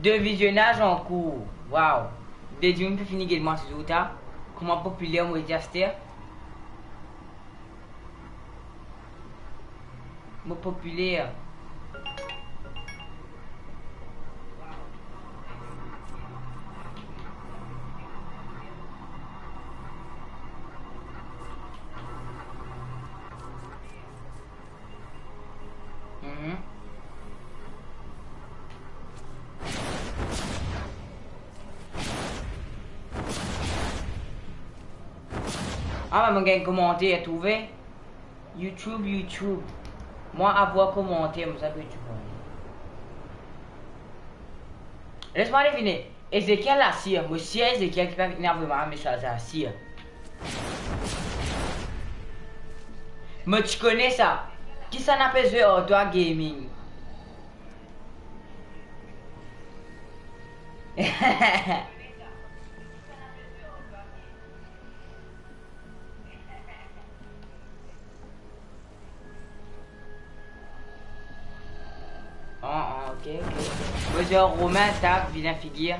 De visionnage en cours. Waouh. Dédié peut finir également ce jour. Comment populaire moi Jaster. Moi populaire. Ah, mais mon commenté à trouver. YouTube. Moi, avoir commenté, mais ça peut tu vois. Laisse-moi deviner. Ezekiel la cire. Moi, si Ezekiel qui peut venir vraiment un message à la cire. Mais tu connais ça. Qui s'en appelle jouer Outdoor Gaming? Ok. Monsieur Romain tape, vilain figure.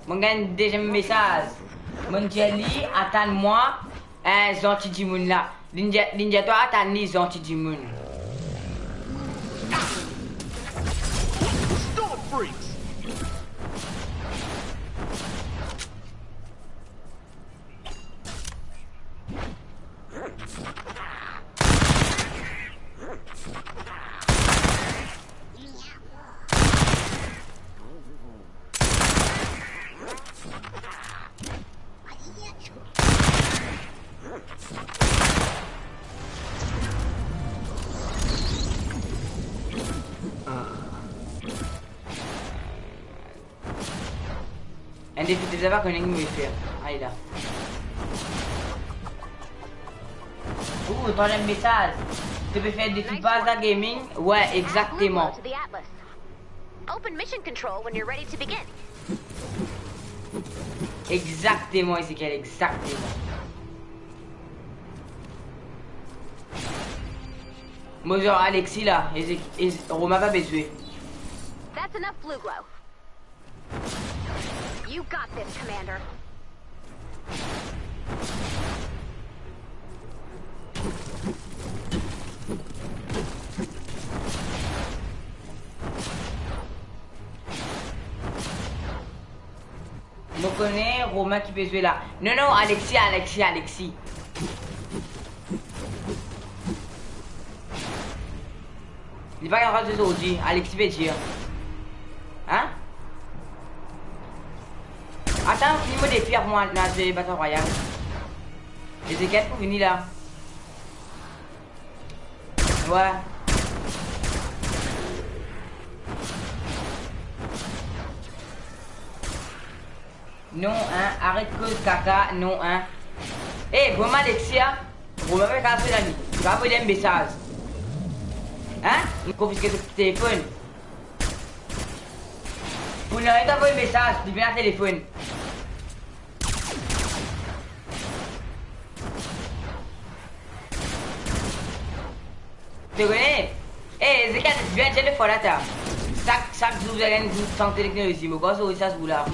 Mon gars, deuxième message. Mon jelly, attends-moi. Zanti du monde là. Ninja, toi, attends-ni Zanti du monde. Un défi de savoir qu'on est mieux faire. Allez là. Troisième message. Tu peux faire des défis Baza Gaming? Ouais, exactement. Open mission control when you're ready to begin. Exactement, Ezekiel, exactement. Moi, genre Alexis là, Romain va besoin. That's enough blue glow. You got this, Commander. Je connais Romain qui peut jouer là. Non, Alexis. Il va y avoir des aujourd'hui. Alexis veut dire. Hein? Attends, il me défie pour moi dans le Battle Royale. Ezekiel pour venir là. Ouais. Non, hein, arrête que caca, non, hein. Eh, vraiment, Alexia, vous m'avez cassé la nuit. Tu vas envoyer un message. Hein? Vous confisquez ton téléphone. Vous n'avez pas envoyé un message, tu viens à téléphone. Tu connais? Eh, Ezekiel, tu viens de téléphone là, chaque jour, vous avez une santé technologie, mais quoi, ça se boule là.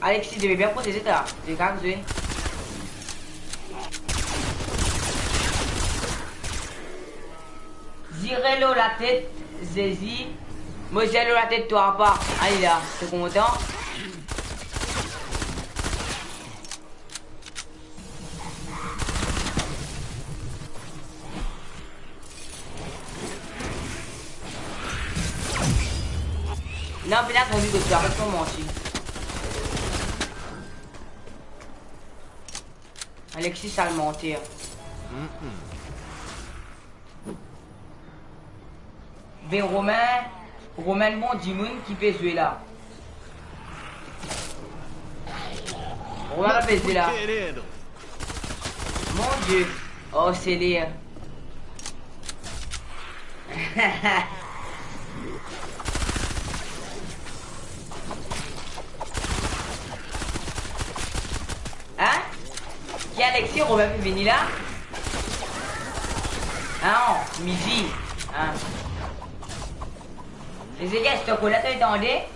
Alexis, tu devais bien protéger ça. Tu es quand même joué. Zirez-le la tête, Zézi. Moi, j'ai la tête, toi, pas. Allez là, t'es content? Non, mais là, on dit que tu arrêtes de mentir. Alexis, ça le mentir. Ben Romain bon Dimoun qui peut jouer là. Romain peut jouer là. Mon Dieu. Oh, c'est les. Hein? Qui Alexis, Romain peut venir là? Ah non, midi. Hein? Les gars, ce chocolat, tu attendais?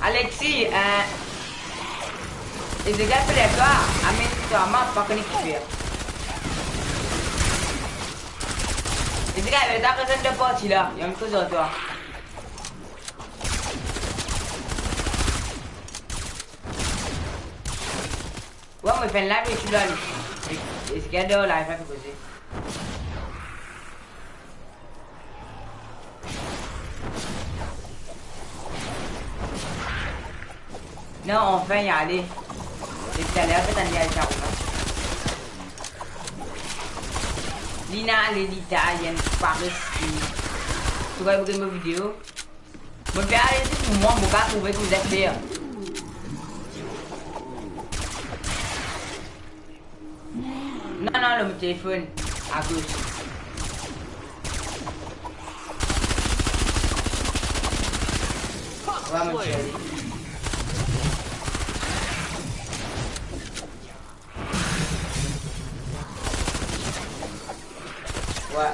Alexis, les gars, tu les gars, amène-toi, moi, pas qu'on est qui fait. Les gars, il y a ta personne de partie là, il y a une chose de toi. Ouais, moi, je fais une live et je suis là. Et ce qu'il y a de live, je vais non, enfin y aller. Et puis aller peut-être aller à Charuma. Lina, Lelita, Yann, Paris. Tu vas regarder mes vidéos. Je vais aller pour moi, je vais trouver que vous êtes là. Non, non, le téléphone. À gauche. Ouais, mon chéri. Ouais.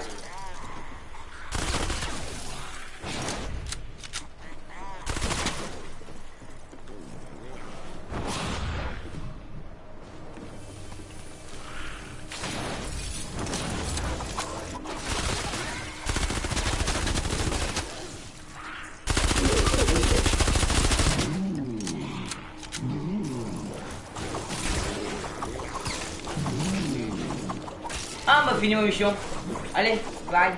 Ah, on va finir mission. Allez, bye.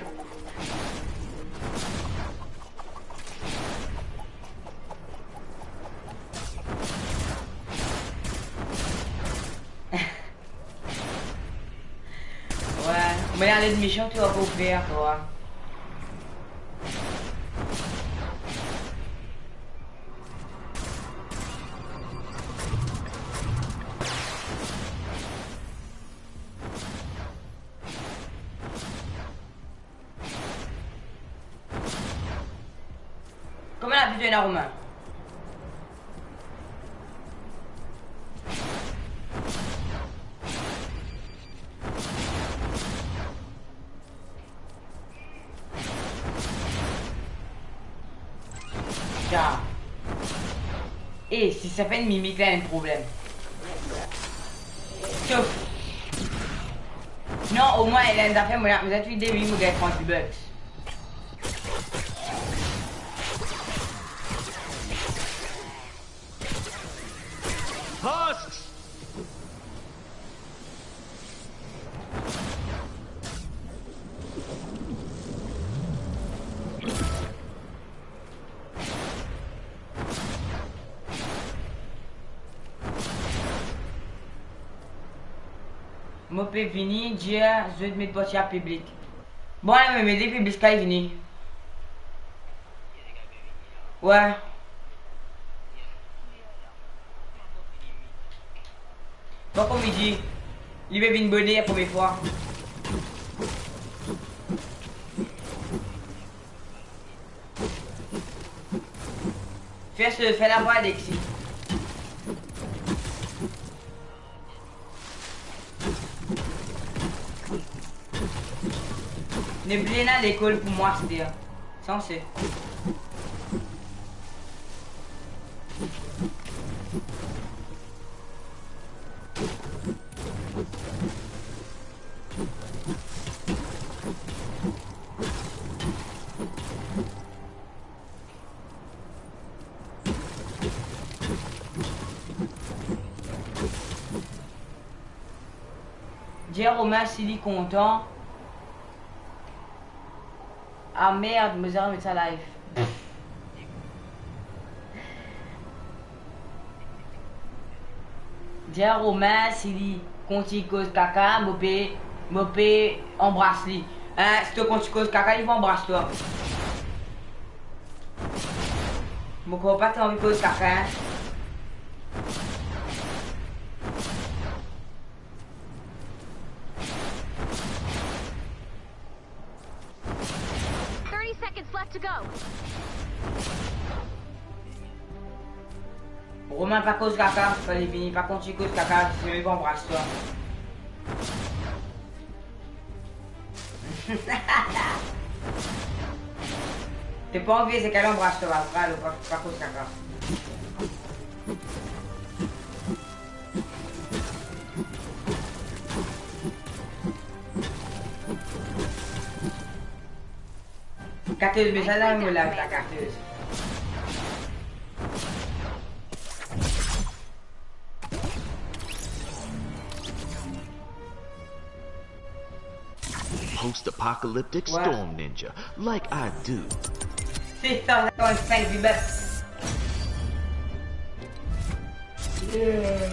Ouais, mais là, les missions, tu vas pas faire, toi. Comment la vidéo est là, Romain? Tiens. Et si ça fait une mimique là, il y a un problème. Sauf. Non, au moins, il a une affaire, vous avez une idée, oui, vous avez 38 bucks. Moi, je peux venir dire, je vais mettre portier à public. Bon, allez, mais les publics, quand ils viennent. Ouais. Bon, comme il dit, il veut venir bonner la première fois. Fais la voix, Alexis. Ne oubliez pas l'école pour moi, c'est censé. Dis à Romain s'il est content. Ah merde, me dire mettre ça live. Dis à Romain s'il continue cause caca, mopé embrasse lui. Hein, si tu continues cause caca, il va embrasser toi. Mon copain pas envie cause caca. Hein. Left to go. Romain pas cause caca, fallait finir pas continuer cause caca, sinon il va embrasser toi. T'es pas envie, c'est qu'elle embrasse toi, frère, pas cause caca. Carteuse, mais ça là, me lave la carteuse. Post-apocalyptic storm ninja, like I do. C'est ça, on va faire du bœuf. Yeah.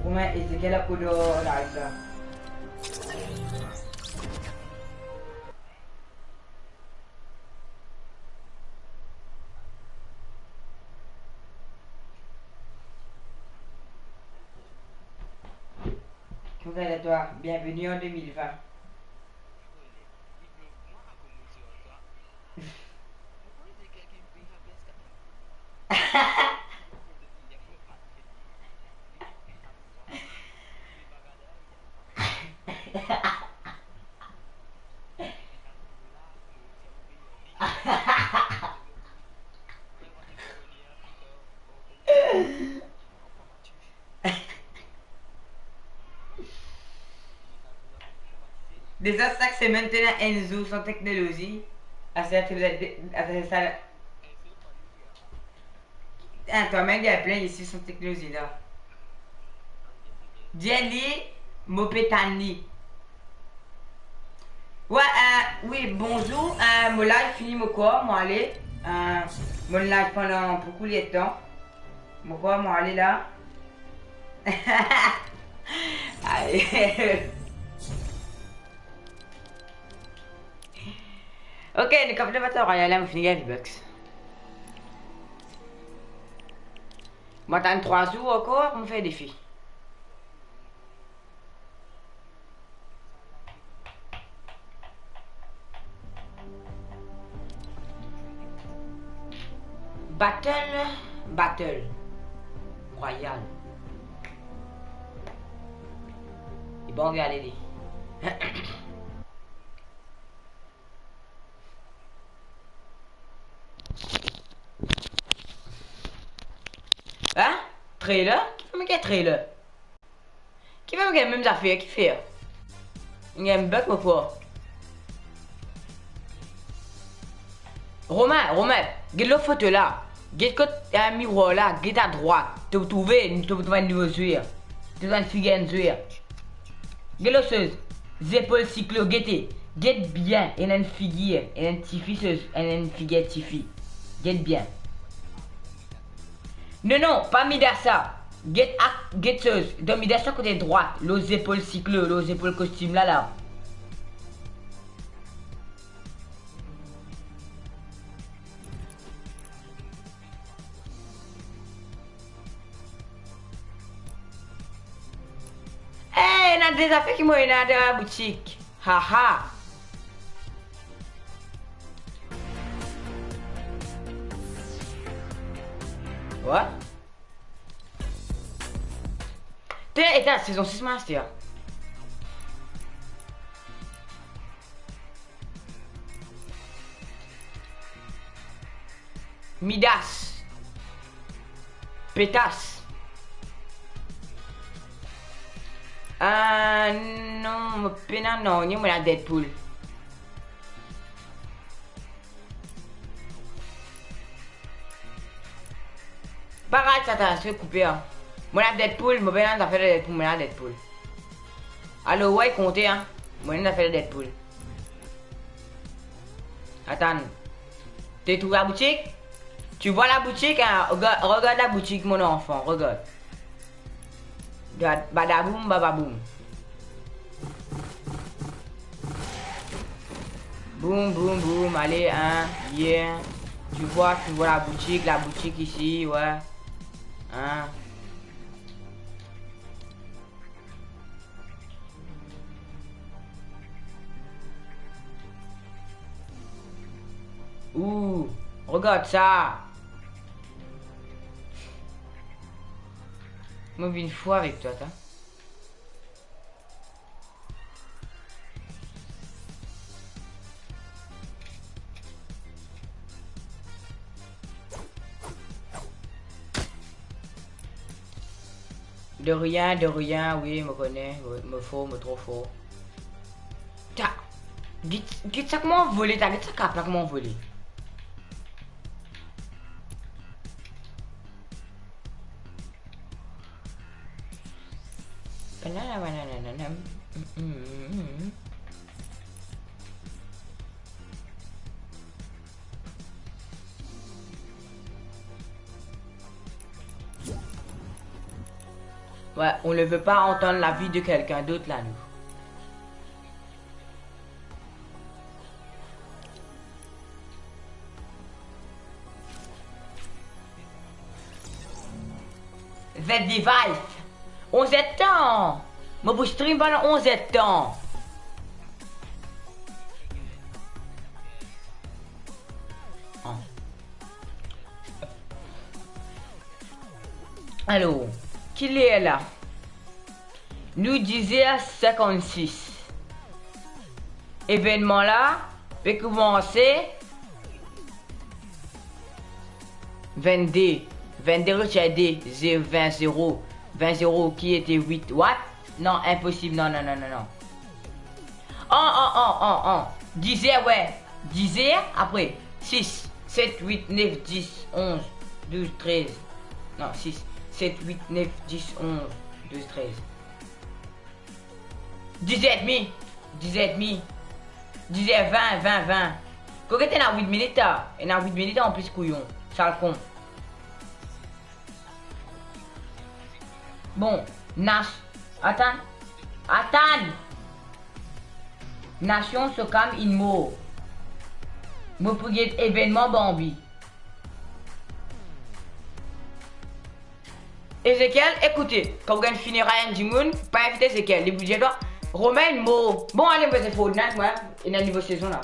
Romain, et c'est quel coup de live là? Bonjour à toi, bienvenue en 2020. Déjà, ça c'est maintenant Enzo sans technologie. Ah, c'est ça. Ah, toi-même, il y a plein ici sans technologie là. Jelly, Mopetani. Ouais, oui, bonjour. Mon live fini mon corps, moi aller. Mon live pendant beaucoup de temps. Mon corps, moi aller là. Allez. Ok, nous captons le batteur royal, on finit avec Bucks. Moi, t'as 3 jours encore, on fait des défi. Battle royal. Et bon, regardez. Hein? Trailer? Qui fait me gagner trailer? Qui fait me gagner même affaires? Qui fait? Il y a un bug ou quoi? Romain, regarde la photo là. Regarde un miroir là, regarde à droite. Tu vas trouver une nouveau joueur. Tu vas figurer un joueur. Regarde la chose. Épaules cyclo, regarde. Regarde bien. Il y a une figure. Il y a une petite fille. Il y a une figure petite fille. Regarde bien. Non, pas Midassa. Get chose. Donc Midassa côté droit. Les épaules cyclo, les épaules costume là. Eh, il y a des affaires qui m'ont dans la boutique. Haha. What? T'es la saison 6 master. Midas. Pétasse. Non, pena non, ni moi la Deadpool. Pas grave, ça t'a fait couper. Hein. Moi la Deadpool, moi ben ça fait le Deadpool, moi la Deadpool. Allo, ouais, comptez, hein. Moi on a fait le Deadpool. Attends. Tu trouves la boutique? Tu vois la boutique, hein? Regarde la boutique, mon enfant, regarde. Regarde, badaboum, bababoum. Boum, boum, boum, allez, hein, yeah. Tu vois la boutique ici, ouais. Hein. Ouh, regarde ça. Moi, une fois avec toi, t'as. De rien, oui, me connais, me faut, me trop faux. Tiens, dites ça comment voler, t'as dit ça comment voler. Ouais, on ne veut pas entendre la vie de quelqu'un d'autre là, nous. The Device. 11 ans. Moi, je stream pendant 11 ans. Oh. Alors, qui est là? Nous disait 56. Événement là peut commencer 22. 22 retiré 20 0. 20 0 qui était 8 what? Non, impossible. Non. Oh. Disait ouais. Disait après 6, 7, 8, 9, 10, 11, 12, 13. Non, 6, 7, 8, 9, 10, 11, 12, 13. 10 et demi. 20. Quand tu es dans 8 minutes, et dans 8 minutes en plus couillon. Ça le con. Bon, Attends. Nation se calme in mot. Moi pour événement Bambi. Ezekiel, écoutez, quand vous finissez Ryan Jimoun, pas inviter Ezekiel, les budgets là. Romain mot. Bon, allez, vous êtes Fortnite, moi, et dans la niveau saison là.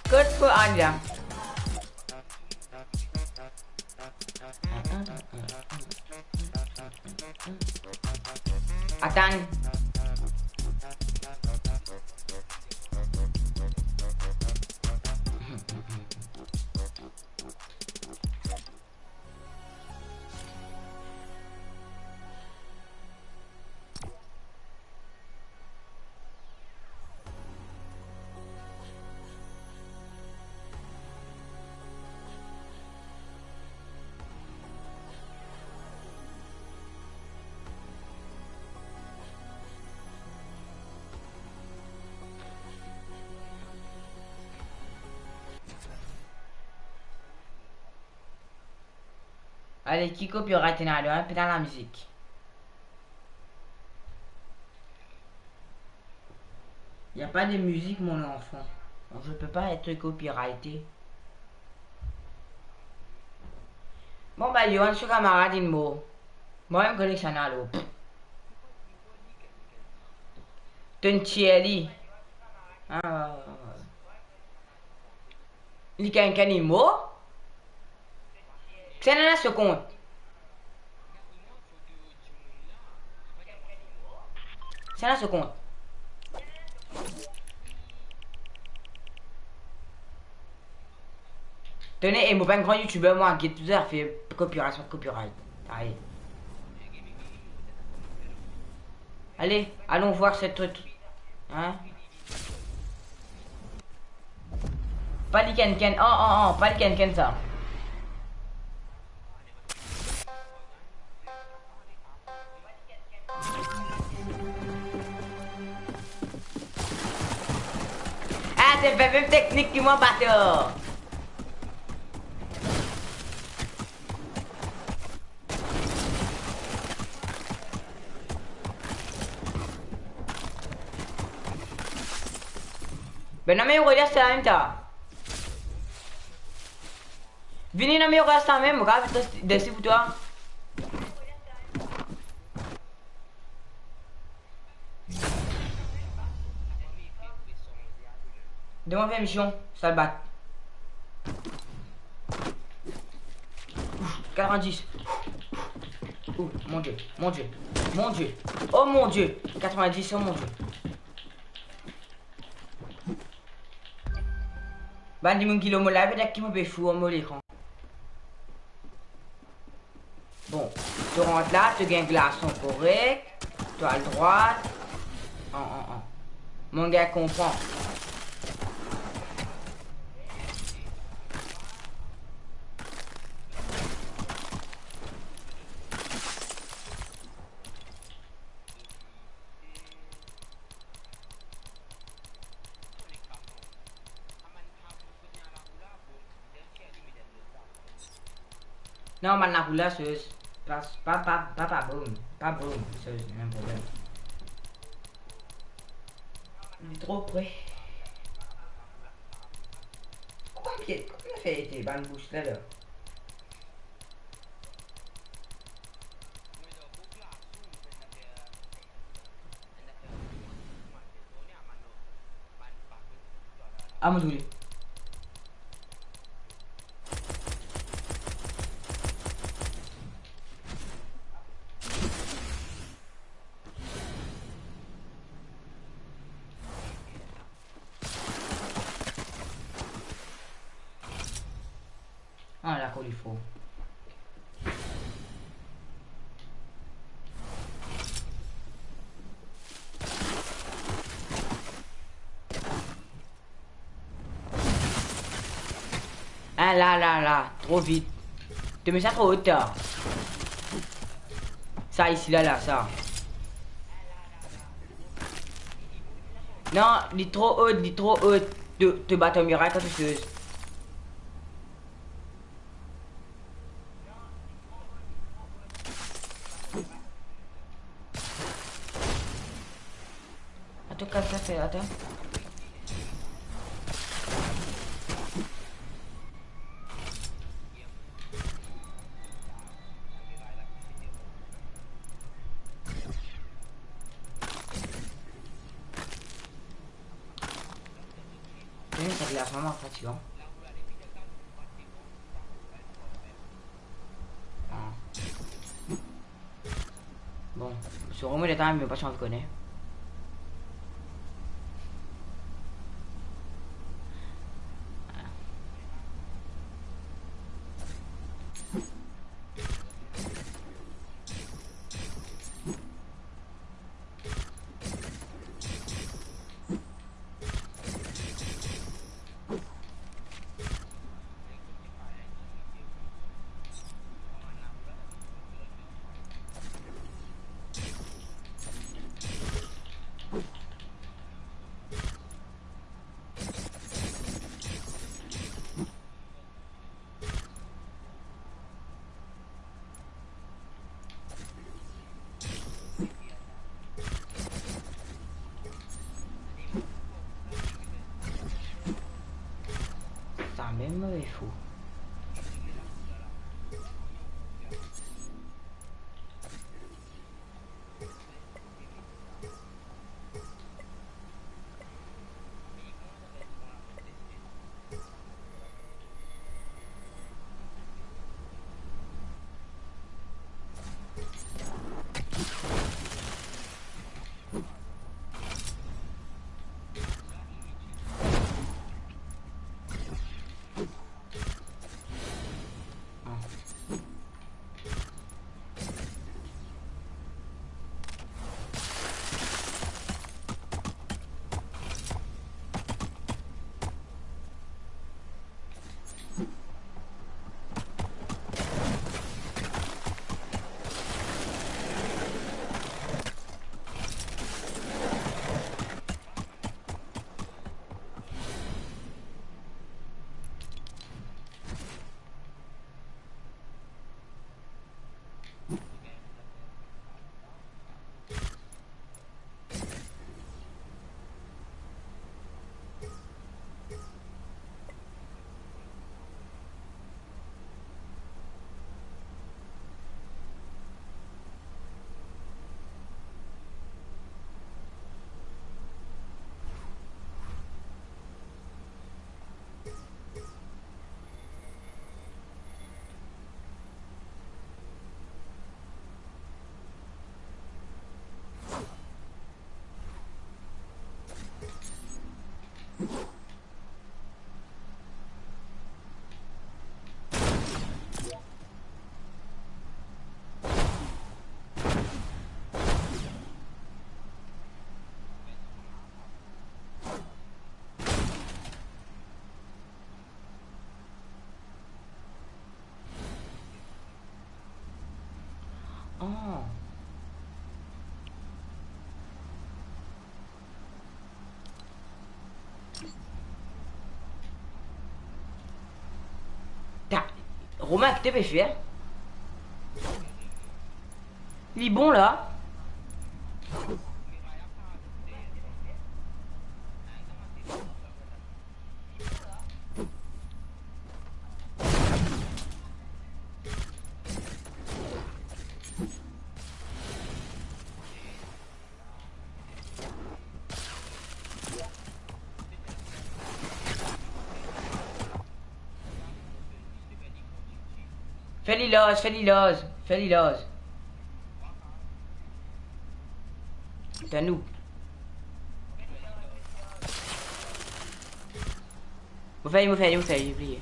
Good for Anya. Attends. Allez, qui copiera Tenado, hein, puis dans la musique. Il n'y a pas de musique, mon enfant. Donc, je peux pas être copyrighté. Bon, bah, Johan, je suis camarade, il mot. Moi, je me connais ça, là. Thierry. Ah, il y a un canimo. C'est un ce compte. Ça là, ce compte. Tenez, et mon pas un grand youtubeur, moi, qui est tout à fait copyright, copyright. Allez. Allez, allons voir cette truc. Hein? Pas les Ken. Oh, pas les Ken ça. Ah, c'est la même technique que moi, bateau. Ben non mais regarde c'est la même temps. Venez non mais regarde c'est la même, regarde dessus pour toi. Demande faire mission, ça le bat. 90. Oh mon dieu, mon dieu, mon dieu. Oh mon dieu. 90, oh mon dieu. Bah dis-moi qu'il me lave et qu'il me fait fou au l'écran. Bon, tu rentres là, tu gagnes glaçon correct. Tu as le droit. Mon gars comprend. Non, mais la roulade, c'est pas boum. Pas boum, c'est un problème. Il est trop près. Pourquoi il a fait des bandes bouches là? Ah, mon dieu. Ah, là, il faut. Ah, là, trop vite. Tu mets ça trop haut, tard. Ça, ici, là, ça. Non, il est trop haut, te battre au miracle quand tu fais. Attends, qu'est-ce que ça fait? Attends. Ça glace vraiment fatigant. Bon, sur au moins les temps, mais pas si on le connaît. Ça même mauvais fou. Romain, qu'est-ce que tu peux faire? Il est bon là. Fais l'iloge, fais l'iloge, fais l'iloge. C'est à nous. Vous faites, j'ai oublié.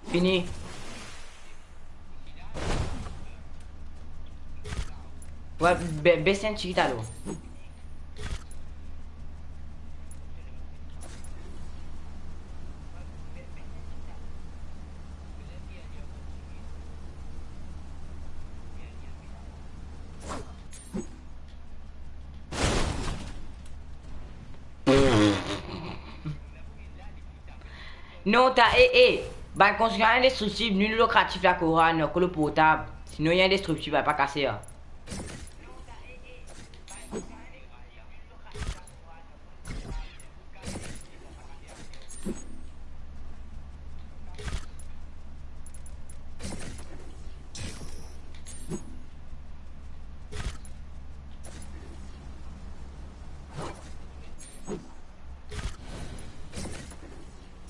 Fini. Ouais, baissez un petit alors. Non, t'as, bah, construire un indestructible, nul lucratif la couronne, que le potable. Sinon, il y a un indestructible, va pas casser. Hein.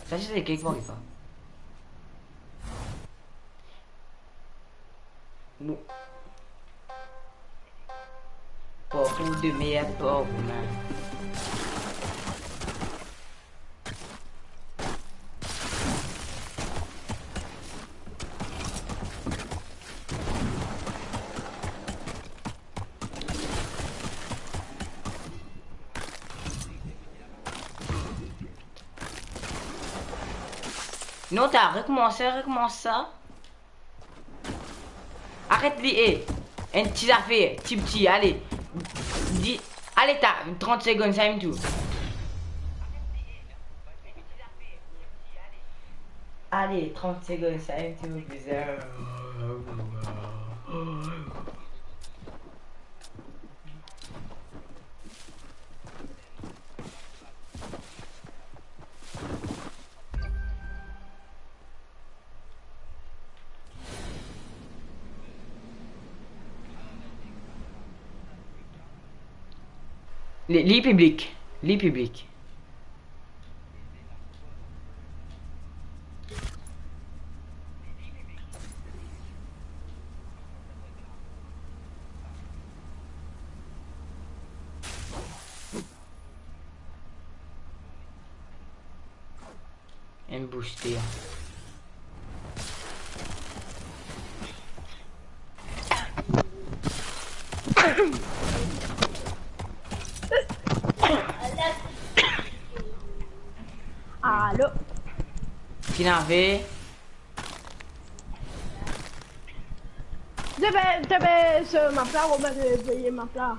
Ça, c'est quelque part, pas. Bon. Beaucoup de meilleurs pauvres, man. Non, t'as recommencé ça. Arrête les un petit affaire, petit, allez. Dis, allez, t'as 30 secondes, ça aime tout. Allez, 30 secondes, ça aime tout, bizarre. Les publics. Les publics. Un booster. Allô? Qui n'avait? J'avais ce ma plat, Robin devait payer ma plat.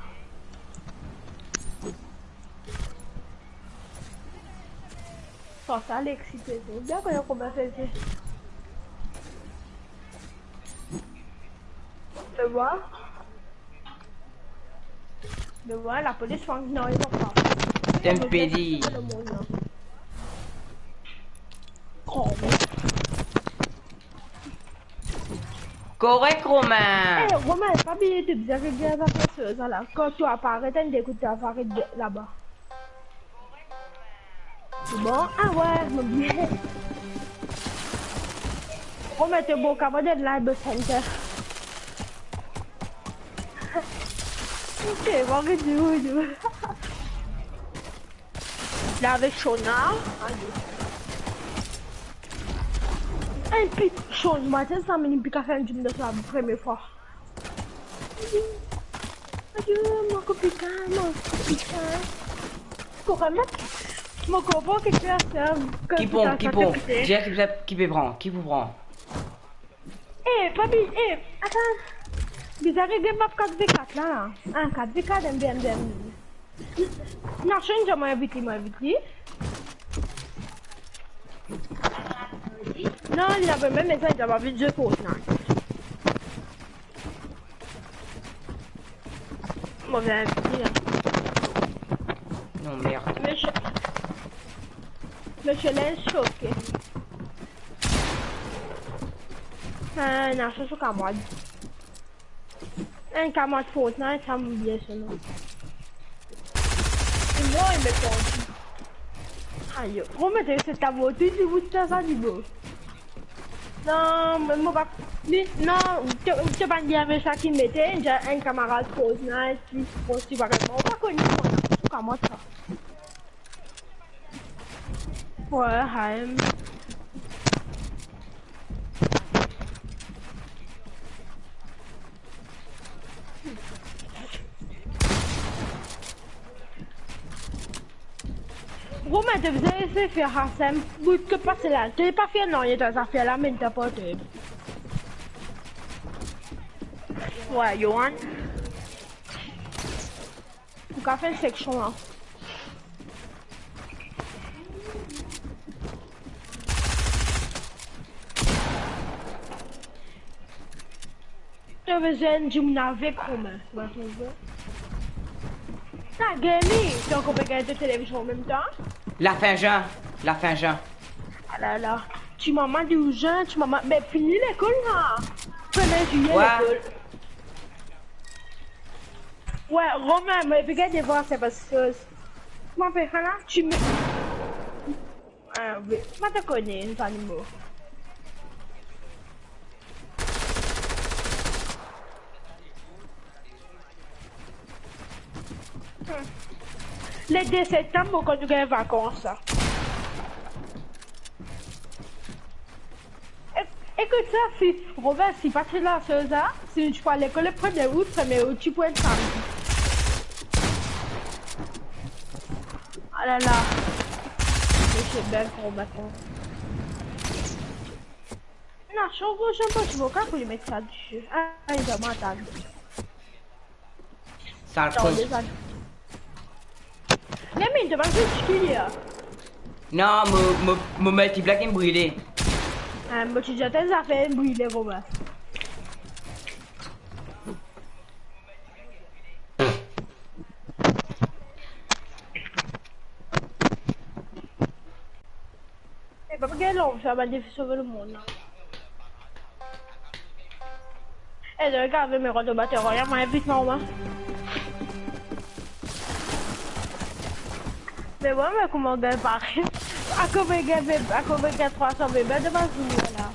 Oh, ça l'excité, c'est bien quand Robin fait ça. Tu vois, la police fait non, ils vont pas. T'es un pédi. Correct, Romain. Eh, Romain, pas bien de bien regarder la personne là. Quand tu apparais, t'as d'écouter apparaître là-bas. C'est bon? Ah ouais, mon bien. Romain, t'es beau, qu'avant d'être là, de center. Ok, on va du. Là, avec Shona. Et puis, Sean, matin, ça m'a dit qu'à faire un gym de ça la première fois. Adieu, mon copine, mon copine. Pour remettre, mon copain qui fait ça. Qui peut prendre? Qui vous prend? Eh, papi, attends. Bizarre game map 4v4 là. Ah, 4v4 MBM. Non, je ne m'invite, Non, il avait même ça, il avait vu deux fautes là. Mauvais invité. Non, merde. Monsieur Lens choqué. Ah, non, c'est un camarade. Un camarade Fortnite, ça m'oublie ce nom. Et moi, il me conduit. Aïe, remettez cette voiture si vous êtes ça du beau. Non, mais moi pas. Non, tu vas dire avec ça qui mettait, j'ai un camarade Fortnite qui aussi va répondre. On va connaître moi, c'est comment ça. Ouais, Romain, tu faisais essayer de faire Hassem, vous que passer là. Tu n'es pas fait non, il y a des affaires là, mais tu n'as pas de. Ouais, Johan. Tu as fait une section là. Tu faisais une gym avec Romain, tu vas trouver. T'as gagné, tu as encore regardé la télévision en même temps. La fin Jean. Ah là là, tu m'as dit aux gens, tu m'as mais fini l'école là. 1er juillet Ouais. l'école. Ouais, Romain, mais regarde voir, c'est parce que... Comment on fait ça là? Tu me... Ah oui, moi te connais, les animaux. Les 2 septembre, quand tu as vacances. Ça. Écoute ça, si Robert, si pas là, ça, si tu peux à l'école le 1er août, tu peux être samedi. Ah là là. C'est belle pour matin. Non, je pense que je vais quand pour lui mettre ça dessus. Ah, il va m'attendre. Ça le cause. Mais il te va juste qu'il y a. Non, mon multiplat qui me brûlé. Ah, mais tu dis, tes affaires brûlées, Robert. Et pas quel long, ça va sauver le monde. Et de regarder mes rois de batteur, regarde, moi, vite, non, mais ouais, mais comment bien pareil. À combien de 300 bébés de ma vie, là.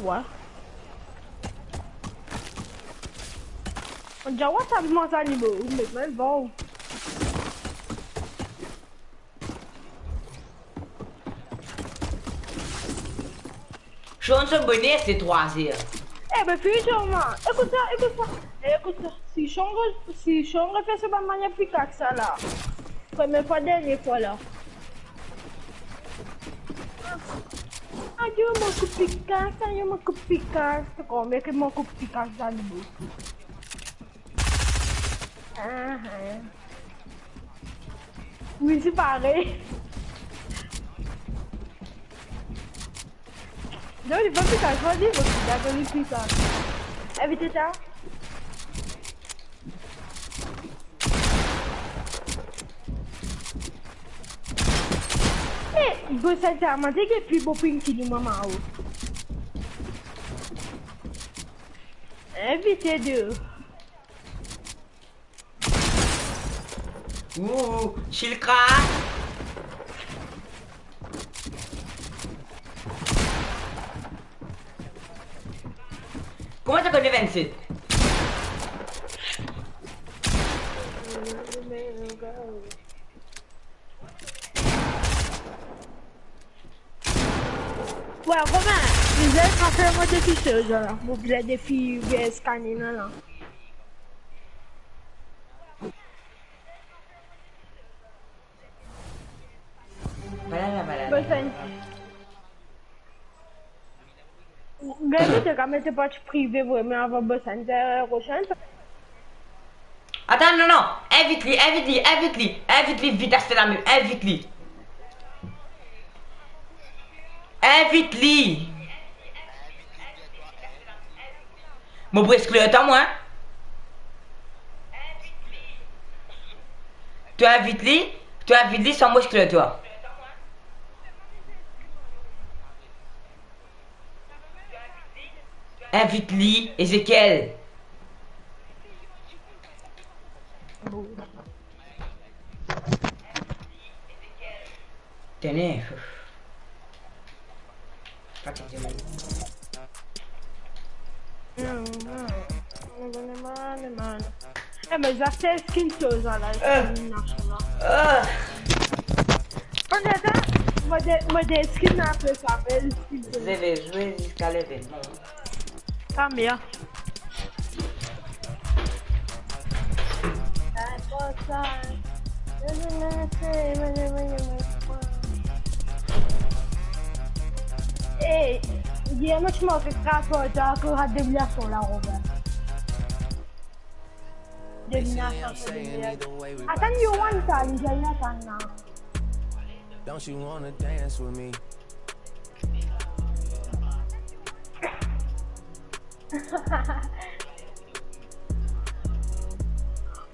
Ouais. On dirait que ça me mange à niveau, mais même bon. Je suis un bonnet, c'est 3 heures. Eh ben, finalement, écoute ça. Si Sean refait ça de manière plus que ça, là. Première fois, dernière fois, là. Adieu, mon coup de picasse, adieu, mon coup de picasse. Combien que mon coup de picasse dans le bout? Oui, c'est pareil. Non, il va plus qu'à choisir parce qu'il a donné plus tard. Évitez ça. Eh, il faut sincèrement dire que plus beau ping qui nous maman haut. Évitez deux. Ouh, Chilka. Comment tu connais 27? Ouais, Romain, vous êtes en fait moi défi ce jeu là. Vous voulez défi VS Canina là. Voilà. Bon, Gagné, tu as mettre pas privé vraiment avant bosser la prochaine. Attends, non, invite-lui, vite à la même, invite-lui. Invite-lui. Mon presque le temps, moi. Tu invites-lui sans moi, je toi. Invite-lui, Ezekiel. Tenez. Mais ça c'est skin chose là. Moi des skins un peu ça fait Vous avez joué jusqu'à l'événement. Ah bien. Eh, dis-moi tu m'as fait craquer dans la déviation là, Robert. Déviation. Attends, you want ça, il y a là. Don't you wanna dance with me?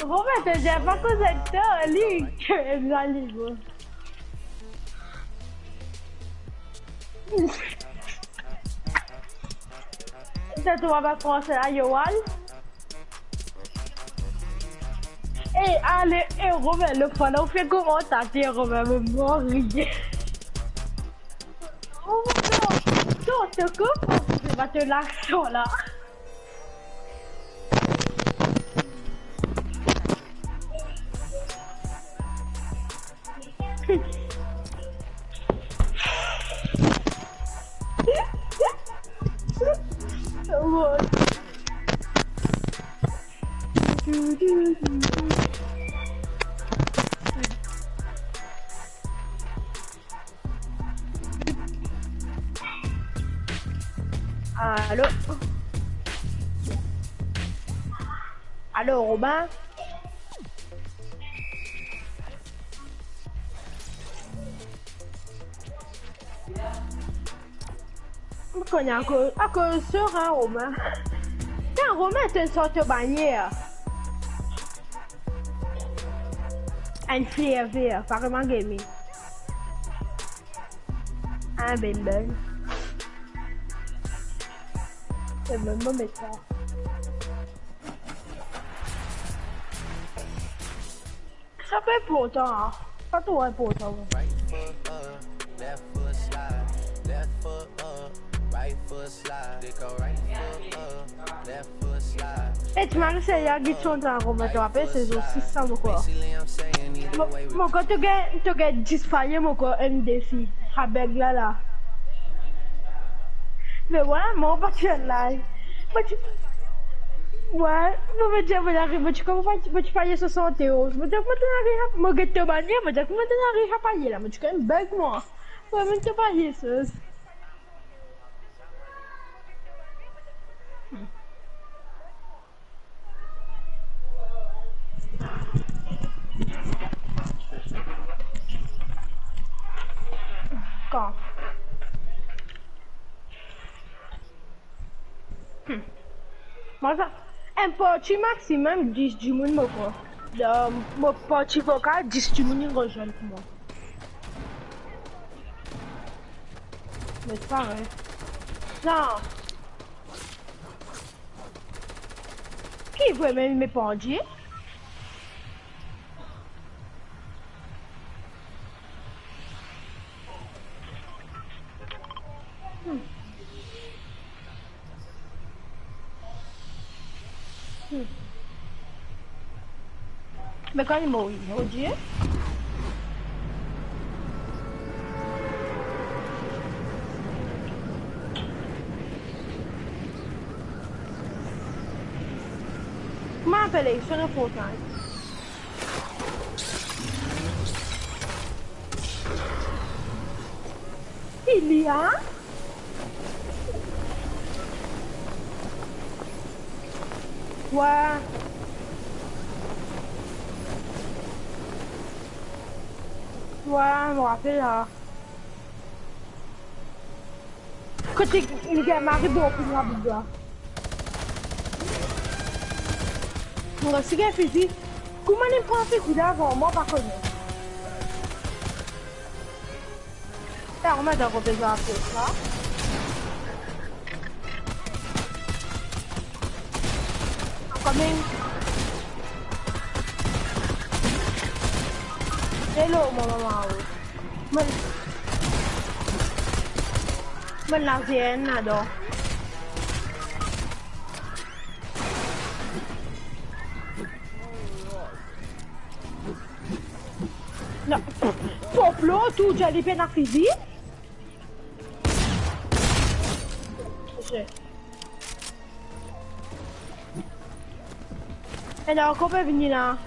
Robert, tu dis pas que c'est toi, lui, que est dans le livre. Tu vas pas penser à Yoal? Eh, allez, Robert, le fois là, on fait comment t'as Robert, me mourir. Oh mon Dieu, toi, tu comprends? Tu vas te l'action là. Allô? Allô, Robin? Je connais à cause sur un Romain. Tiens, Romain, tu es sorti de bannière. Un flair vert, apparemment gaming. Un bimble. C'est le même état. Ça fait pourtant, hein. Ça doit être pourtant. Right foot up, left foot slide, left foot up, right foot slide. They go right foot up, left foot slide. Et tu m'as laissé la guitare dans le Romain, tu rappelles, c'est aussi ça, mon corps. Basically, I'm saying either way we Mon corps, tu gagnes 10 failles, mon corps, un défi. Avec là. Mais ouais, moi, pas tu es là. Mais tu... Ouais, je me dis, mais j'arrive, tu comprends, tu payes 60 €. Je me dis, moi, je te bannis, je me dis, comment tu n'arrives à payer là, mais tu quand même bug moi. Ouais, mais tu payes ça. Quand? Moi, ça, un parti maximum 10 du monde, moi, quoi. Mon parti vocal, 10 du monde, il rejoint moi. Mais c'est pareil. Non. Qui veut même me pendier? Mais quand il mourit, oh Dieu. Comment appeler sur le portail? Il y a? Ouais. Ouais, je me rappelle là. Côté le gars m'arrive bon pour la boucle là. Mon c'est gars physique. Comment il prend un coup d'avant, moi pas connu. Ça remet dans le là. Coming. Hello, maman. Mình làm gì anh là đồ. No. Poplo, tu già li pena fisi? Sì. E no, come venire?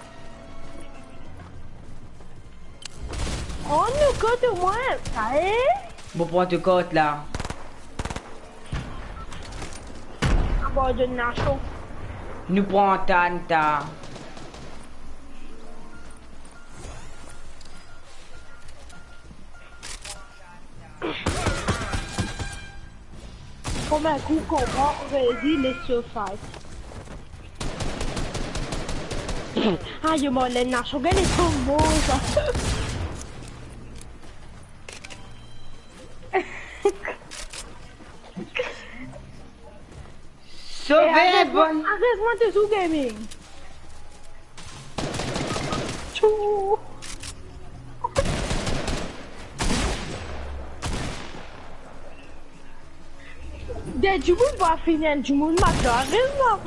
Oh, nous côté moi, ça est? Bon, prends tes côtes là. Ah bon, de nacho. Nous prends Tanta. Comme un coup qu'on prend, vas-y, laisse fight. Ah, je m'en l'ai nacho, elle est trop beau ça. Sauvé, bonne. Arrête-moi de sous gaming. Tchou. Dès du monde va finir, du monde m'a fait arrête-moi.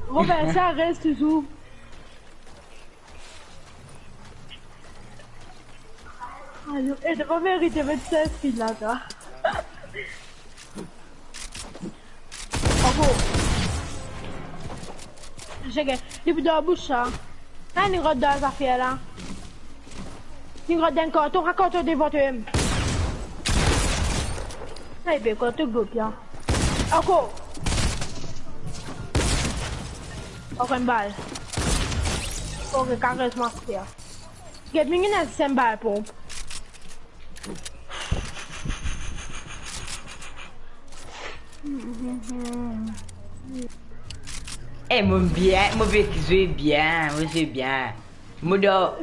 Robert, ça reste toujours. Et de pas mériter 26 filles là, toi. Bravo. J'ai gagné. Il dans la bouche, ça. Ah, il rentre dans les affaires là. Il rentre dans le carton, raconte des votes. Ah, il peut quand tu go bien. Encore. Encore une balle. Ok, caresse-moi, frère. Gaming in a 5 balles, pompe. Eh, mon bien, mon jouer bien, mon jouer bien. Mon doit,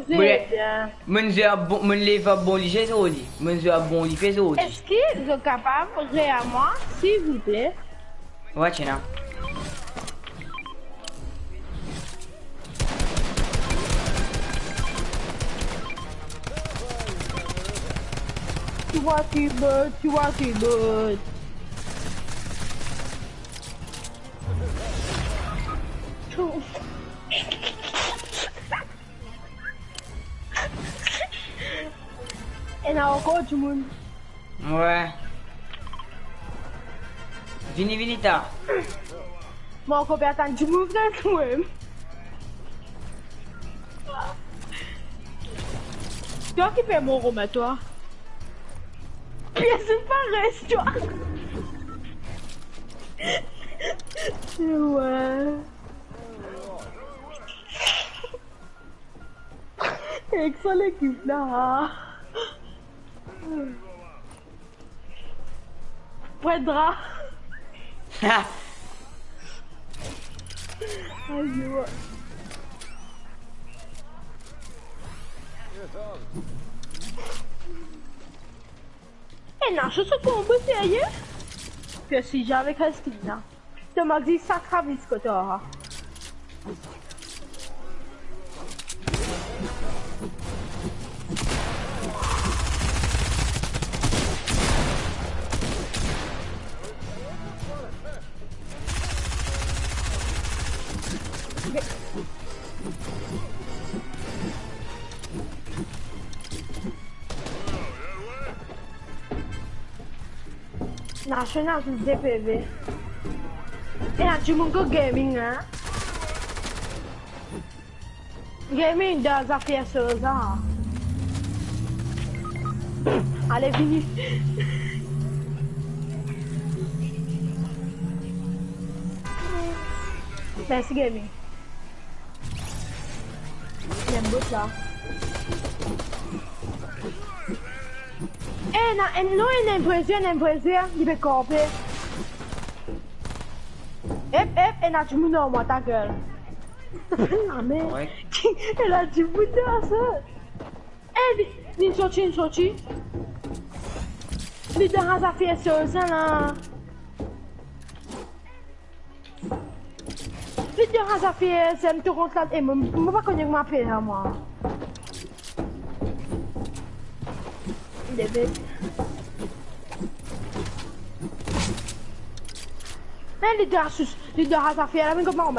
mon lève bon lit, c'est au lit. Mon jouer bon lit, c'est au lit. Est-ce qu'ils sont capables de à moi, s'il vous plaît? Ouais, tiens. Tu vois, tu butes. Et là encore du monde. Ouais. Vini, ta. Moi, encore bien attendre du monde dans le même. Toi qui fais mon rôle à toi. Bien c'est pareil, toi. Ouais. Et que ça l'équipe là. Prendra. Ha. Aïe. Eh non, je suis pour un peu sérieux. Que si j'avais Christina. Tu m'as dit ça travis que tu auras. Non, je suis dans une DPV. Et là, tu m'as gaming, hein? Gaming dans les affaires sur ça. Allez, fini. Merci, gaming. Il y a un bot là. Eh, non, il y a une impression, il est complet. Et là, tu me donnes, moi, ta gueule. Ah, mais. Ouais. Elle a du bout de ça. Eh, une sortie. Les deux races fait ça, là. Les deux races fait ça, me tourne là. Et moi, pas connaître ma paix, moi. Il est bête. Mais les deux races fait là, mais comment?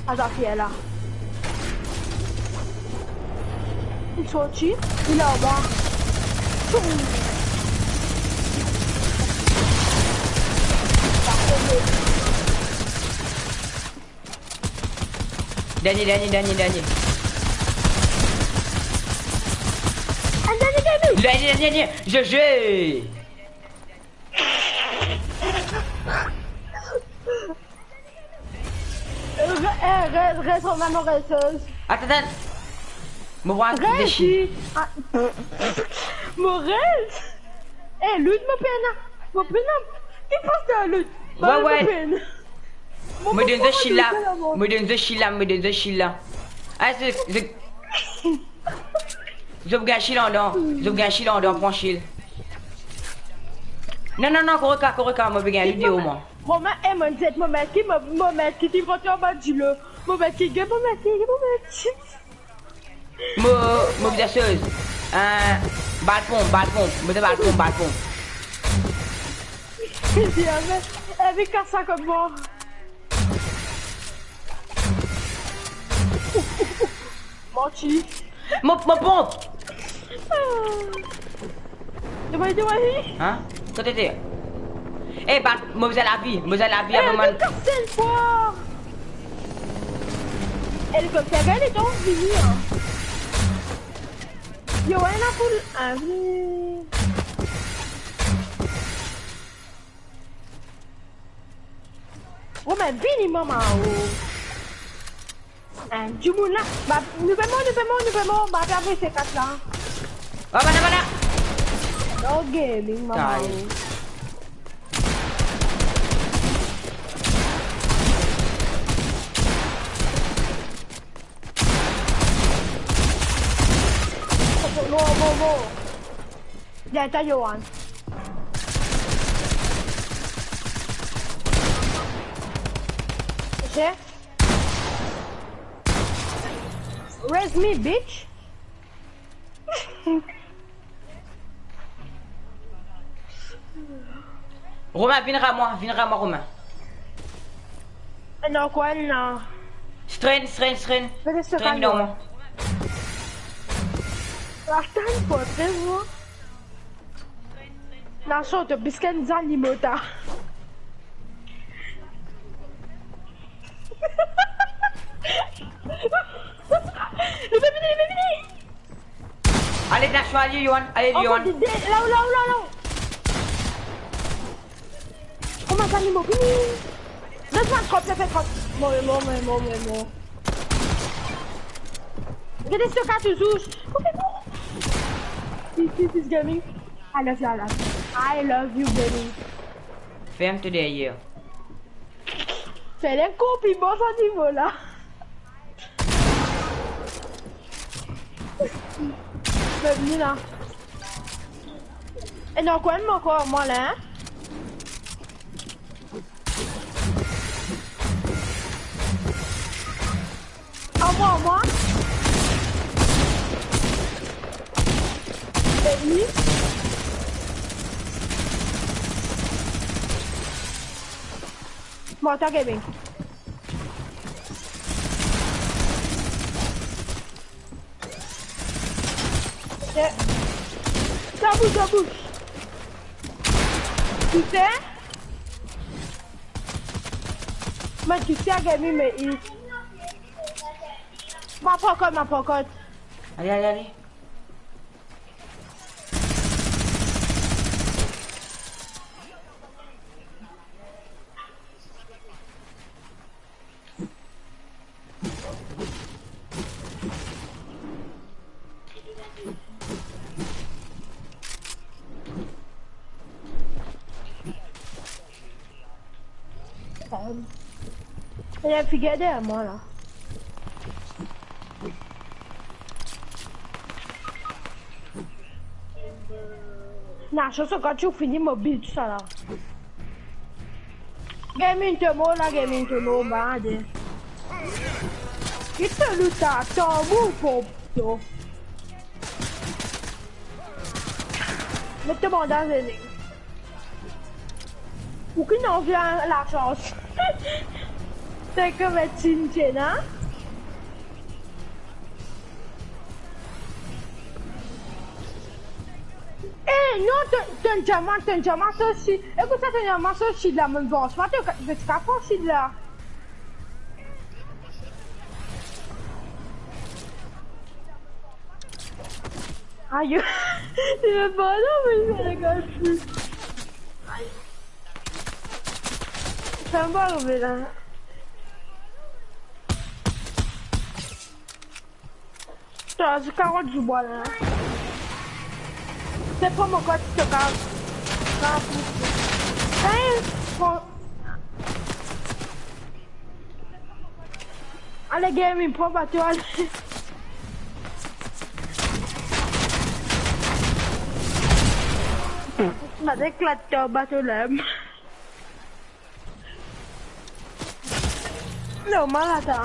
Azafia là. Une sortie, il est en bas. Dernier. Un dernier gaming. Dernier. Je. Reste en maman resteuse. Attends. Me voir des chiens. Maurice. Eh, lutte me peine. Il passe de la lutte. Ouais. Me donne de Sheila. Ah, c'est... Je vais gâcher l'endroit, prends Sheila. Non, correct, me vais vidéo, moi. Moi, qui t'y prend en bas du lot. Moi, qui Mobiliseuse. Balcon. Avec un sac comme moi. Menti. Mon pompe. Demande. Hein? Quand t'étais? Eh, me faisais la vie, à moment. Une fois. Hélicoptère, elle est donc venue. Yo, elle a pour... Ah oui. Oh, mais vini, maman. Du monde là. Bah, nous paiement. Bah, après, c'est 4 là. Oh, voilà. No gaming, maman. Wow. Dạ, cho vô anh. Okay. Raise me, bitch. Romain, viendra moi, Romain. Non, quoi, non. Strain. Strain, non. Attends, pas très moi. Non, je te biscuit dans l'imota. Le bébé. Allez, allez, Yohan. Là. Comment ça, l'imo? Laisse-moi trop, ça fait trop. Bon. Regardez ce cas, tu joues. This is gaming. I love you, gaming. Ferme tout derrière. C'est les compliments à ce niveau-là. Bienvenue là. Et non, quoi, encore, moi là. En moi. Bienvenue. Bon, t'as gaming. Ça bouge. Tu sais? Mais tu sais à gagner, mais il... Ma pocotte. Allez. Il y a une figure derrière moi là. Non, je sais quand tu finis mobile tout ça là. Gaming te mo là, gaming te mo bande. Qu'est-ce que tu as tambour pour toi? Mettez-moi dans les lignes. Pour qui n'en vient la chance? C'est comme un Tintin, hein? Eh non, t'as un diamant aussi. Écoute, ça, t'as un diamant aussi de la même voix. Je vais te faire aussi de là. Aïe, c'est pas là, mais ça regarde plus. Ça me va arriver là. Putain, j'ai 40 du bois là. C'est pas mon code qui te casse. Allez, game, il prend pas toi. Ma déclate au bateau l'homme. Non, malade.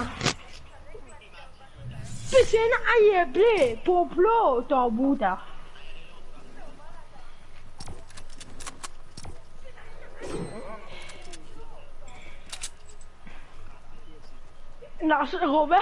Puis c'est un blé pour plo ton bout là. Non, c'est Robert.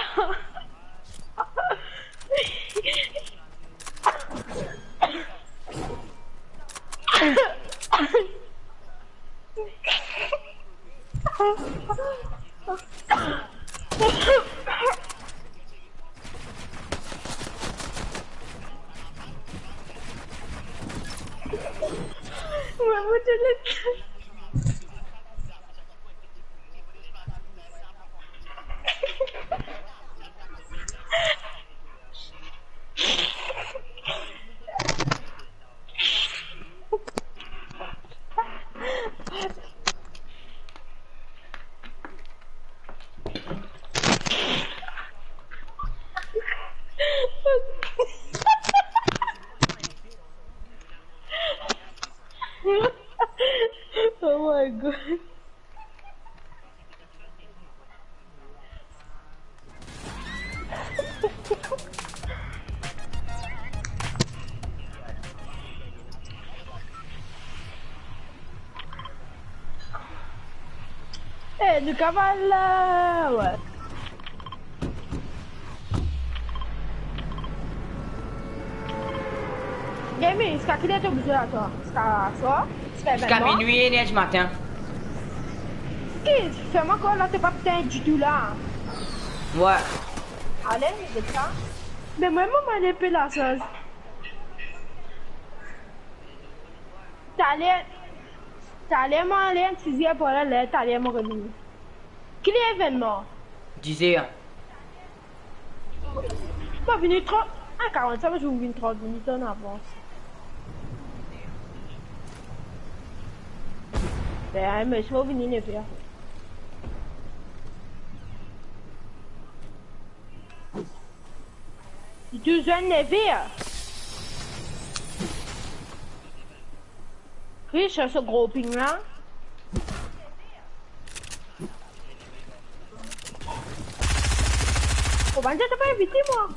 Oh my god. Eh, du cavale là, ouais. Gaming, jusqu'à quelle heure t'es obligé à toi? Jusqu'à soir? Jusqu'à minuit et 1h du matin. Qu'est-ce que fais-moi quoi là, t'es pas putain du tout là. Ouais. Allez, c'est ça. Mais moi, maman l'épée la chose. T'allais m'aller un sixième pour aller, t'allais me revenir. Quel est l'événement? 10h. Pas venu 30. Ah, 45, mais je vous viens 30 minutes en avance. Ben, mais je vais venir les faire. Tu jeunes les faire. Riche ce gros ping là. Oh, ben, t'as pas invité moi.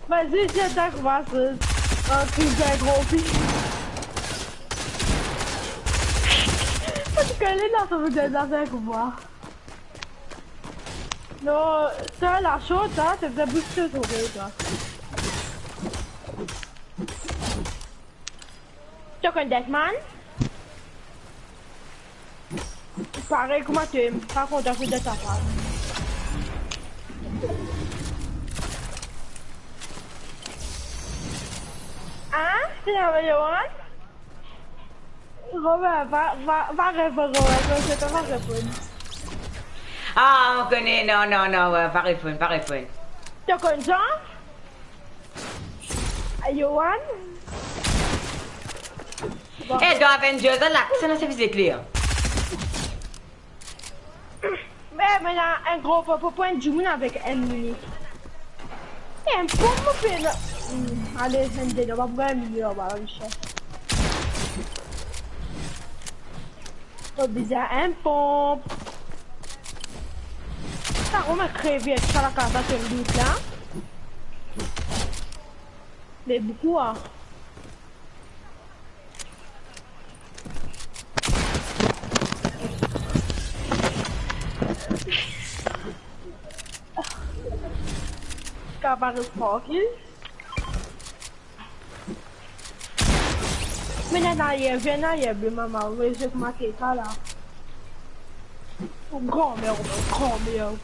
Vas-y, j'attaque, vas-y. Un truc de gros ping. Tu connais là, ça veut dire avec moi. Non, ça, la chose, ça, c'est de booster sur deux, toi. Tu connais Deathman? Pareil, comment tu aimes? Par contre, t'as fait de ta part. Hein? C'est la meilleure one? Robert, va répondre, Robert, je te vais répondre. Ah, on connaît, non, ouais, pas répondre. Tu connais ça? Yohan? Eh, dans Avengers, là, ça n'a pas fait clair. Mais maintenant, un gros point de joue avec un minute. Et un pompe fait là. Allez, on va voir un milieu, on va voir le chef. On bizarre un pompe. Ça, on m'a crevé avec ça la carte à ce doute là. Mais beaucoup, hein. Capable tranquille. Mais là, il y a bien maman, je vais marquer ça là. Grand merde,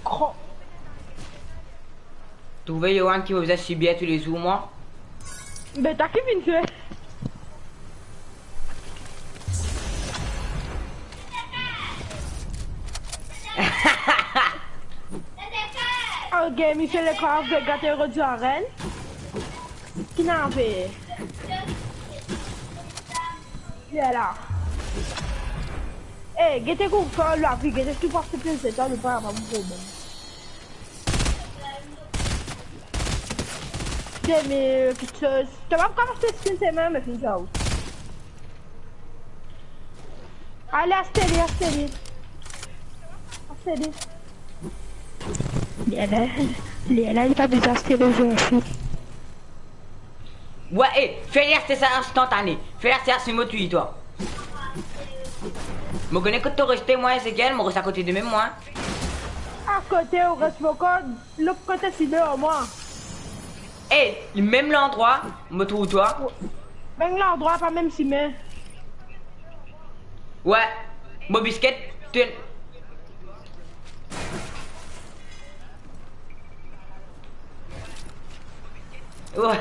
grand. Tu vois Yohan qui vous a subir tous les jours, moi? Mais t'as qui vient faire? Ok, Michel est quand même gâté redu à Rennes. Qui n'a fait? Viens là. Eh, gâté qu'on fait la vie, gâté tu passes plus de temps, le pas avoir un problème. Mais tu vas pas commencer ce que c'est même, mais c'est ça. Allez, Astélie. Il est pas besoin de le jeu. Ouais, hé, fais l'air ça instantané. Fais l'air ça sur mon tweet, toi. Je connais que tu restes moi et c'est qu'elle, je reste à côté de même moi. À côté, on reste mon code. L'autre côté, c'est dehors, moi. Hé, même l'endroit, me trouve toi. Même l'endroit, pas même si mais. Ouais, mon biscuit, tu. Ouais.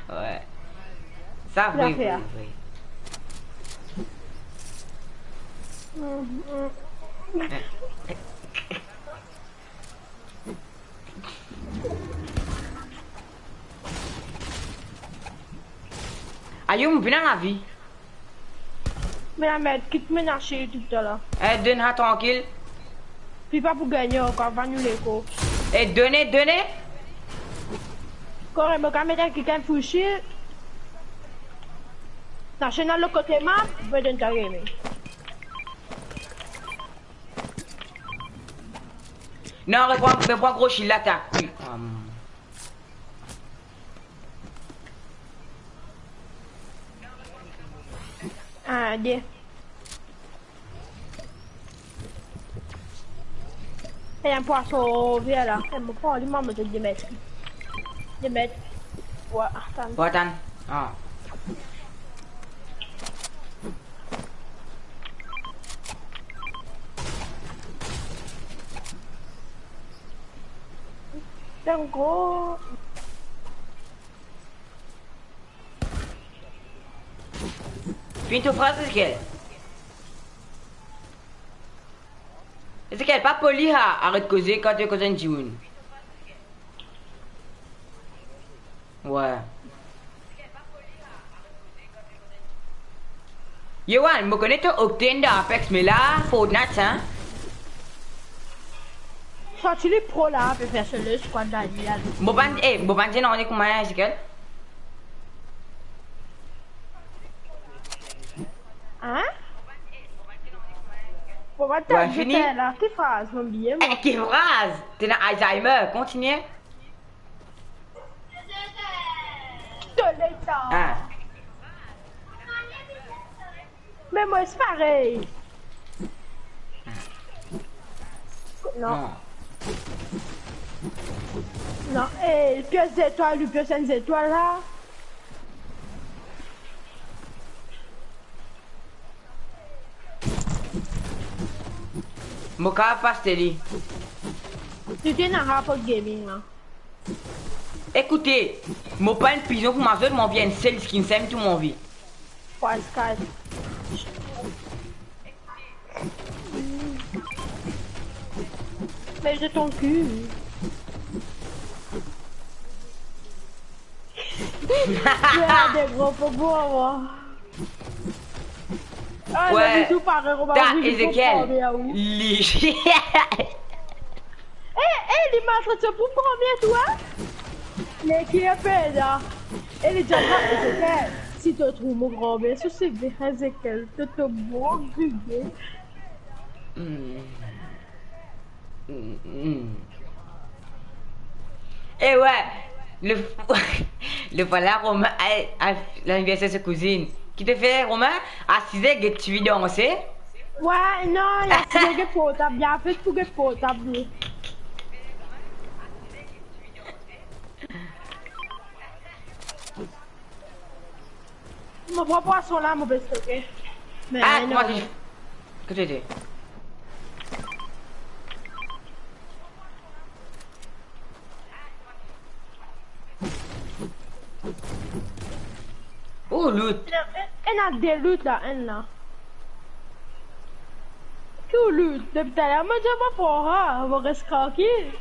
Ouais. Ça, oui. Aïe, on vient dans la vie. Mais la merde, quitte me lâcher tout à l'heure. Eh, donne-moi tranquille. Puis pas pour gagner encore, va nous l'écho. Eh, donnez. Quand on va mettre quelqu'un fouché. Lâcher dans le côté map, va donner ta game. Non, reprends gros shield là, t'as. Ah, dis. Et un poisson, viens là. Elle me prend lui maman de 2 mètres. 2 mètres. Ouais, attends. Ouais, attends. Ah. C'est un gros. Finis ta phrase, Ezekiel. Ezekiel, pas poli, arrête de causer quand tu causes un tune. Ouais. Yohan, je connais ton Octane d'Apex, mais là, Fortnite, hein? Quand tu les pro là, peut faire le squad d'Alial. Boban, on est combien, Ezekiel? Hein? Bon, bah, t'as fini là, tes phrases, mon billet. Eh, quelle phrase? T'es dans Alzheimer, continue. De l'état. Ah. Mais moi, c'est pareil. Non. Non, et pièce d'étoile, lui, pièce des étoiles là. Moka Pasteli. Tu t'es dans un rapport de gaming là. Écoutez, mon pas une prison pour ma zone, m'en vient une seule skin, c'est tout mon vie. Ouais, Sky. Mais de ton cul. Tu as des gros popos, moi. Ah, Ouais. bisous pareil, Romain. T'as Oui, Ezekiel. Eh, Li- les maîtres, pour combien, toi? Les qui appellent, là. Et les diamants, Ezekiel. Si tu trouves mon grand-mère, ça c'est bien, Ezekiel. Tu te bon, grillé. Eh ouais, le, le voilà, Romain, à l'anniversaire de sa cousine. Qui te fait, Romain, à 6h, que tu vis danser? Ouais, non, il y a si des portables. Il y a fait pour des portables. Mon propre poisson là, mon best, ok? Mais Ah, non. comment tu... Que tu dis? Oh, loot. Elle a des luttes là, elle là. Que lutte? Depuis tout à l'heure, moi je vais pas, on va rester tranquille.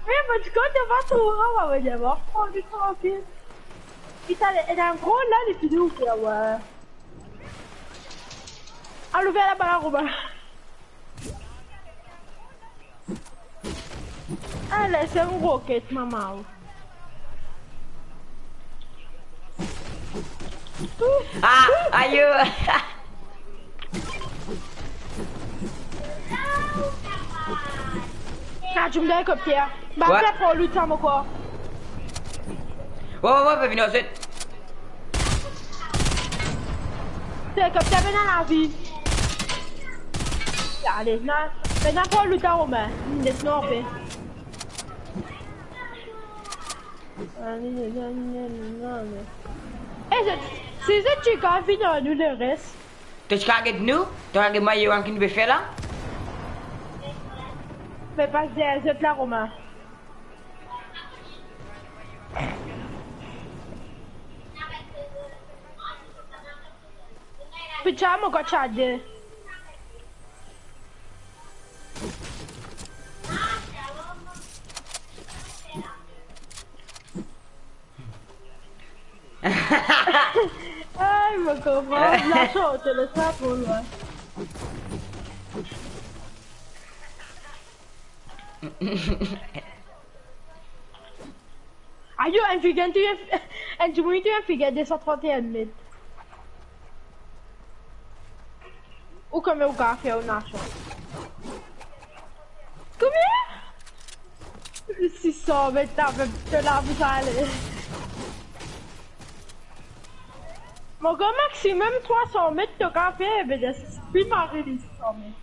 Mais parce que tu vas tout, on va dire, on est tranquille. Elle a un gros là, les vidéos, ouais. Enlevez la balle à Robin. Allez, c'est une roquette, maman. Ah, aïe. Ah, tu me donnes un copier. Bah, Ouais. c'est pour lui, ça, mon quoi. Ouais, pas venir ensuite. C'est comme ça, dans la vie. Allez, non. Maintenant, pour lui, t'as Romain. Laisse-moi en paix. Eh, c'est ça, tu as fini dans nous le reste. Tu as regardé nous? Tu as regardé moi, Yohan, qui nous fait faire là? Mais pas des autres là, Romain. Facciamo cocciade. Ai, ma come la so, te lo sapevo. Ayo, en figante en tu muito en figante 131 mil. O que é meu café eu nacho. Combien? 600 mètres, de la bouteille. Mon gars, maximum 300 mètres de café, mais c'est plus pareil les 600 mètres.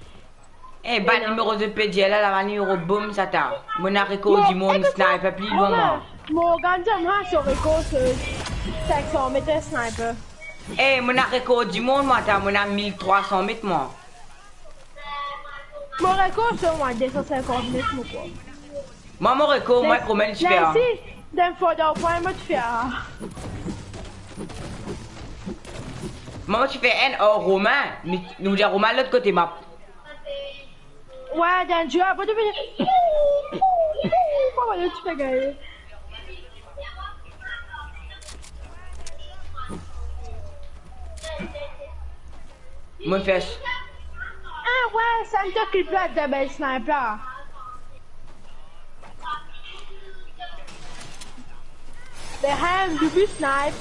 Eh, bas numéro de PDL, là, la numéro boom, ça t'a. Mon arrêt du monde, sniper, plus loin, moi. Mon gars, moi, sur Rico, c'est 500 mètres sniper. Eh, mon arrêt du monde, moi, t'as mon 1300 mètres, moi. Mon record, c'est moins 250 mètres, moi, quoi. Moi, mon record, moi, combien tu fais? Là, ici, d'un fois d'un point, moi, tu fais. Moi, tu fais N hors Romain. Nous dire Romain, l'autre côté map. Ouais, dans le jeu, après, tu fais. Comment tu fais gagner? Moi, fais. Ah ouais, ça me t'occupe pas de belle sniper. The hand du but snipe.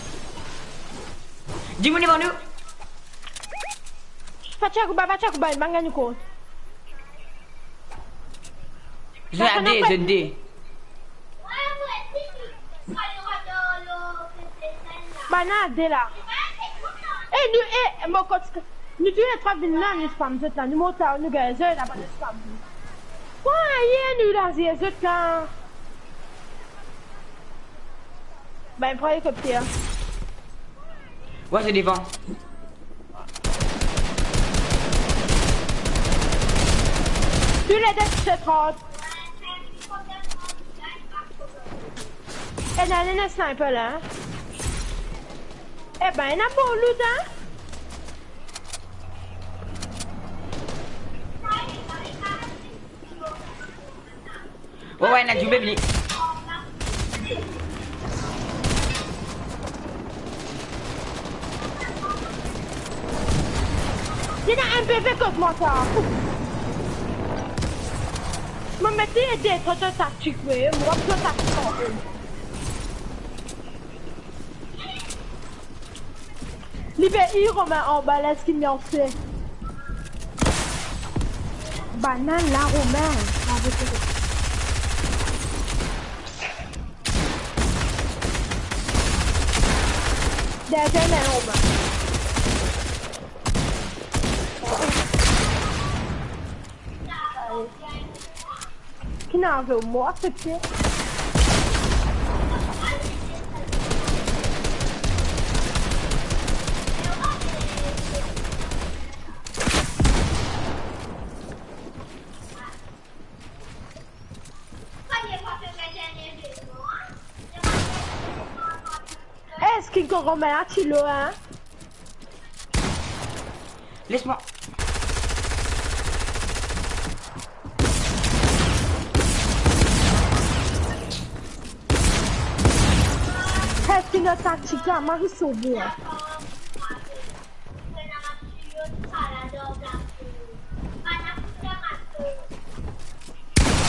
Dis-moi devant nous. Faccia kuba, manga ni ko. Je l'ai D. Banade là. Mon côté. Nous tu es trois là, nous spam cette là, nous montons, nous gazons là, pas de spam. Ouais, nous là, c'est cette là. Ben, prends les copies. Ouais, c'est devant. Tu les donnes, c'est 30. Et dans les sniper là. Eh ben, il n'a pas le temps. Ouais, on a du bébé. Viens là, PV contre moi ça. Je me mettais des trucs tactiques, mais moi je suis tactique en fait. Libère Romain en bas, là, ce qu'il m'en fait. Banane là, Romain. Derrière là, Romain. Qui n'a pas moi, c'est que. Est-ce qu'il remet un kilo, hein? Laisse-moi. Est-ce qu'il a tactique là? Moi, je suis au bout.